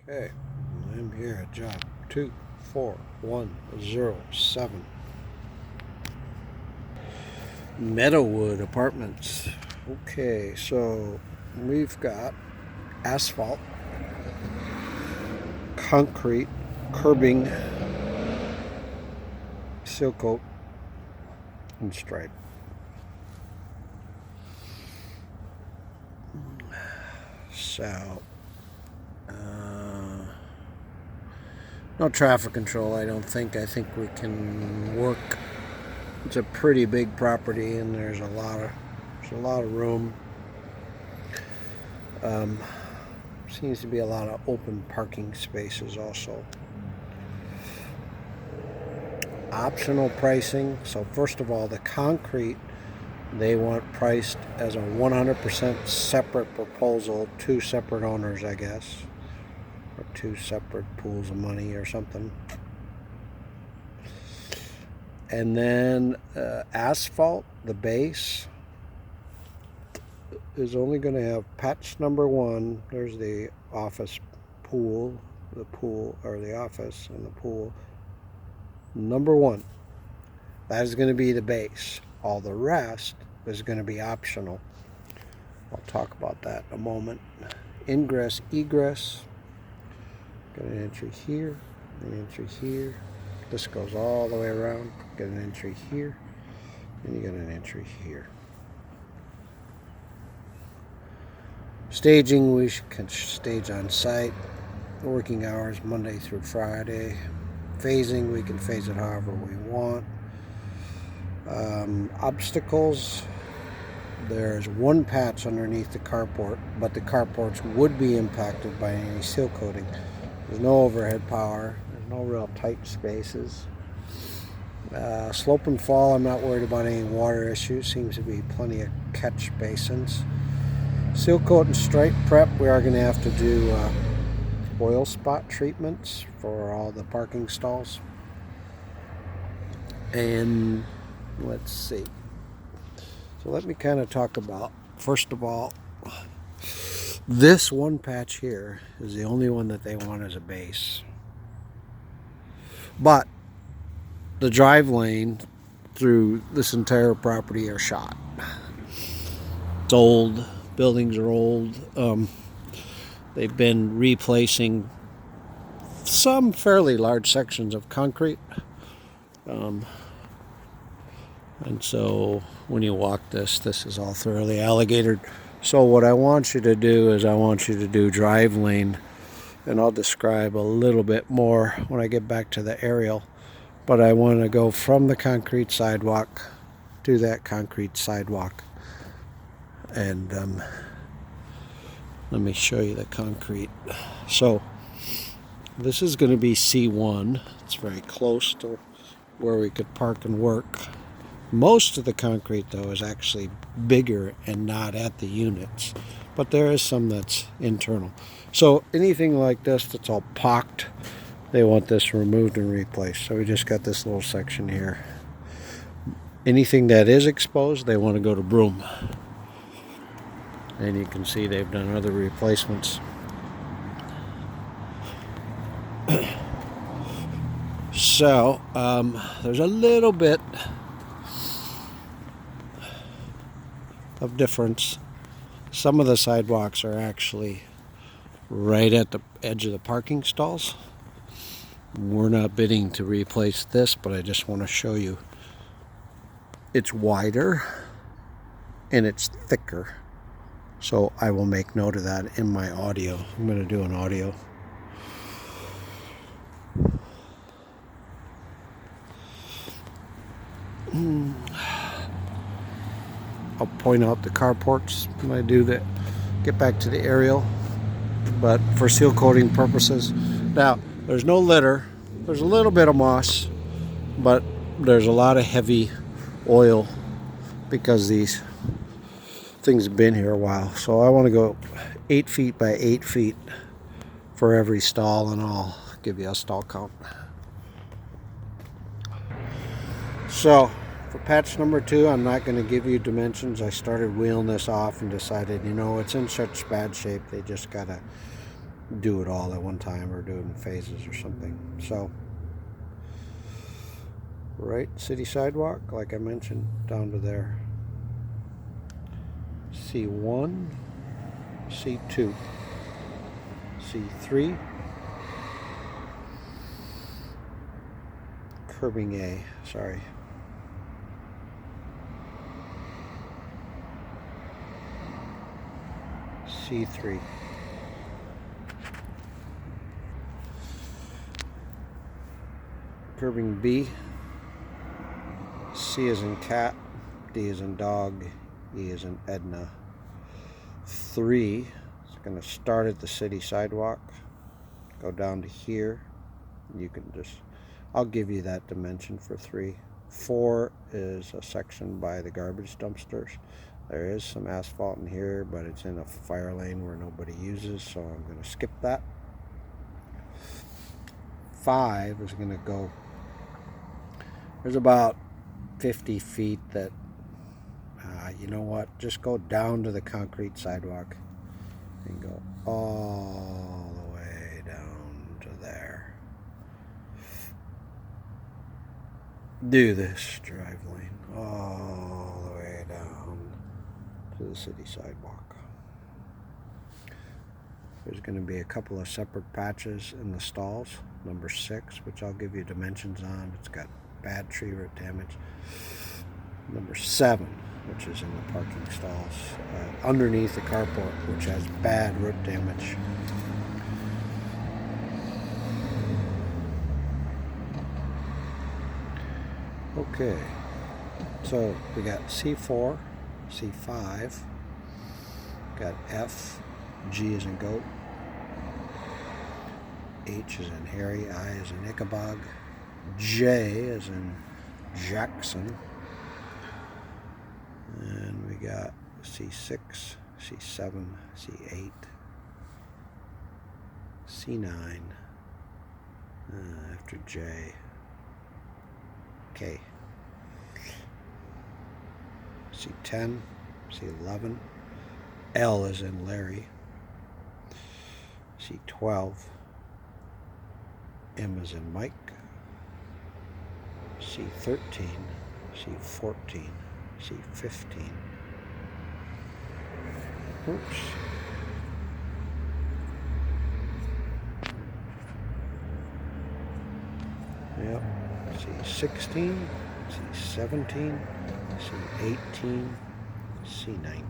Okay, I'm here at job 24107. Meadowwood Apartments. Okay, so we've got asphalt, concrete, curbing, seal coat, and stripe. So, no traffic control, I don't think. I think we can work. It's a pretty big property, and there's a lot of room. Seems to be a lot of open parking spaces also. Optional pricing. So first of all, the concrete, they want priced as a 100% separate proposal, two separate owners, I guess, or two separate pools of money or something. And then asphalt, the base, is only going to have patch number 1. There's the office pool, the office and the pool. Number 1, that is going to be the base. All the rest is going to be optional. I'll talk about that in a moment. Ingress, egress. Got an entry here, an entry here. This goes all the way around. Got an entry here, and you got an entry here. Staging, we can stage on site. Working hours Monday through Friday. Phasing, we can phase it however we want. Obstacles, there's one patch underneath the carport, but the carports would be impacted by any seal coating. There's no overhead power. There's no real tight spaces. Slope and fall, I'm not worried about any water issues. Seems to be plenty of catch basins. Seal coat and stripe prep, we are going to have to do oil spot treatments for all the parking stalls. And let's see. So let me kind of talk about, first of all, this one patch here is the only one that they want as a base. But the drive lane through this entire property are shot. It's old. Buildings are old. They've been replacing some fairly large sections of concrete. And so when you walk this is all thoroughly alligator. So what I want you to do is I want you to do drive lane, and I'll describe a little bit more when I get back to the aerial. But I want to go from the concrete sidewalk to that concrete sidewalk. And let me show you the concrete. So this is going to be C1. It's very close to where we could park and work. Most of the concrete, though, is actually bigger and not at the units. But there is some that's internal. So anything like this that's all pocked, they want this removed and replaced. So we just got this little section here. Anything that is exposed, they want to go to broom. And you can see they've done other replacements. So there's a little bit of difference. Some of the sidewalks are actually right at the edge of the parking stalls. We're not bidding to replace this, but I just want to show you it's wider and it's thicker. So I will make note of that in my audio. I'm going to do an audio. I'll point out the carports when I do that. Get back to the aerial. But for seal coating purposes, now there's no litter. There's a little bit of moss, but there's a lot of heavy oil because these things have been here a while. So I want to go 8 feet by 8 feet for every stall, and I'll give you a stall count. So for patch number 2, I'm not going to give you dimensions. I started wheeling this off and decided, it's in such bad shape, they just gotta do it all at one time or do it in phases or something. So, right, city sidewalk, like I mentioned, down to there. C1, C2, C3, curbing A, sorry. C3. Curbing B, C as in cat, D as in dog, E as in Edna. 3 is going to start at the city sidewalk, go down to here. You can just, I'll give you that dimension for 3. 4 is a section by the garbage dumpsters. There is some asphalt in here, but it's in a fire lane where nobody uses, so I'm going to skip that. 5 is going to go, there's about 50 feet that, you know what, just go down to the concrete sidewalk and go all the way down to there. Do this drive lane all the way down to the city sidewalk. There's going to be a couple of separate patches in the stalls. Number 6, which I'll give you dimensions on. It's got bad tree root damage. Number 7, which is in the parking stalls underneath the carport, which has bad root damage. Okay, so we got C4, C5, got F, G is in goat, H is in Harry, I is in Ichabod, J is in Jackson, and we got C6, C7, C8, C9, after J, K, C10, C11, L is in Larry, C12, M is in Mike, C13, C14, C15. Oops. Yep. C16, C17, C18, C19.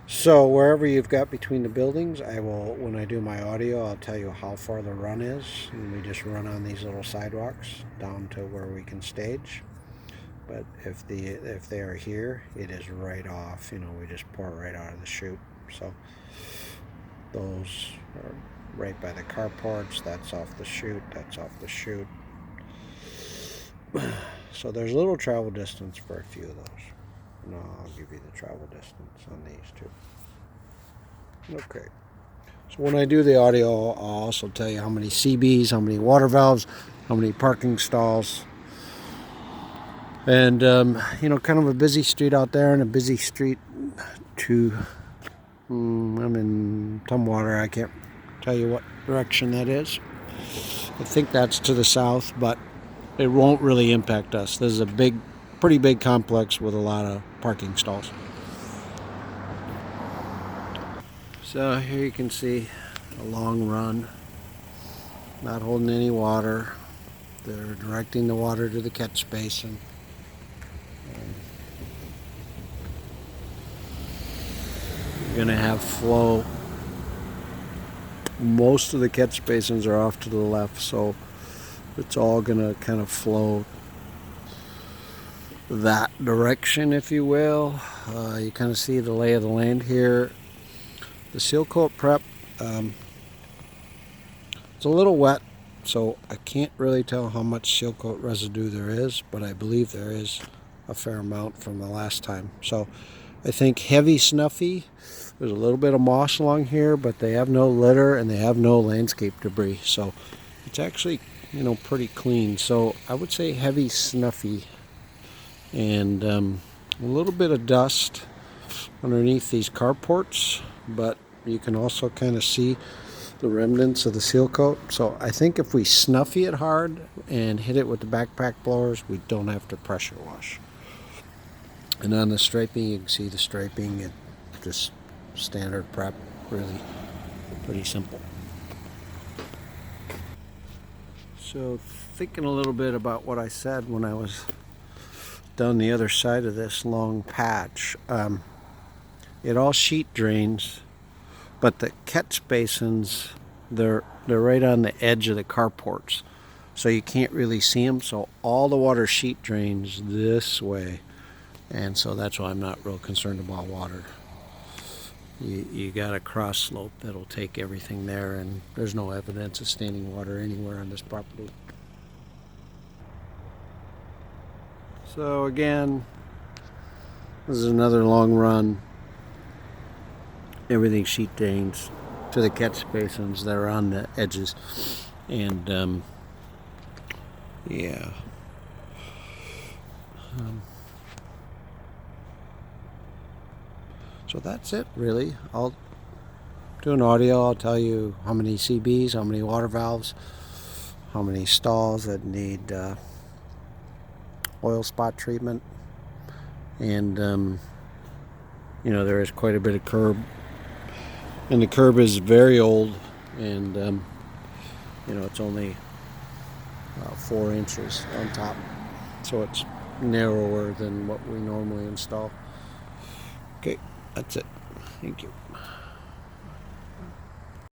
So wherever you've got between the buildings, I will, when I do my audio, I'll tell you how far the run is. And we just run on these little sidewalks down to where we can stage. But if they are here, it is right off. You know, we just pour it right out of the chute. So those are right by the carports. That's off the chute. That's off the chute. So there's a little travel distance for a few of those. No, I'll give you the travel distance on these two. Okay. So when I do the audio, I'll also tell you how many CBs, how many water valves, how many parking stalls. And, you know, kind of a busy street out there and a busy street to, I'm in Tumwater. I can't tell you what direction that is. I think that's to the south, but it won't really impact us. This is a pretty big complex with a lot of parking stalls. So here you can see a long run, not holding any water. They're directing the water to the catch basin. You're gonna have flow. Most of the catch basins are off to the left, so it's all gonna kind of flow that direction, if you will. You kind of see the lay of the land here. The seal coat prep, it's a little wet, so I can't really tell how much seal coat residue there is, but I believe there is a fair amount from the last time. So I think heavy snuffy. There's a little bit of moss along here, but they have no litter and they have no landscape debris, so it's actually, you know, pretty clean. So I would say heavy snuffy, and a little bit of dust underneath these carports, but You can also kind of see the remnants of the seal coat. So I think if we snuffy it hard and hit it with the backpack blowers, we don't have to pressure wash. And on the striping, you can see the striping. It just standard prep, really pretty simple. So thinking a little bit about what I said when I was down the other side of this long patch, it all sheet drains, but the catch basins, they're right on the edge of the carports, so you can't really see them. So all the water sheet drains this way, and so that's why I'm not real concerned about water. You got a cross slope that'll take everything there, and there's no evidence of standing water anywhere on this property. So again, this is another long run. Everything sheet drains to the catch basins that are on the edges, and yeah. So that's it, really. I'll do an audio. I'll tell you how many CBs, how many water valves, how many stalls that need oil spot treatment, and there is quite a bit of curb, and the curb is very old, and it's only 4 inches on top, so it's narrower than what we normally install. Okay, that's it. Thank you.